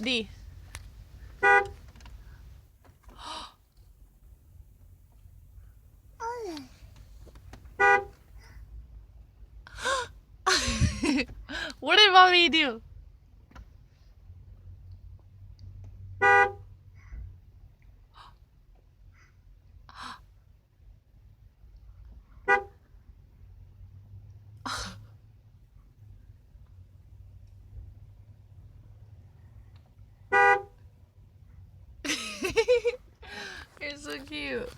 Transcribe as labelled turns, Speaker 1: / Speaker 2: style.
Speaker 1: D. What did mommy do? You're so cute.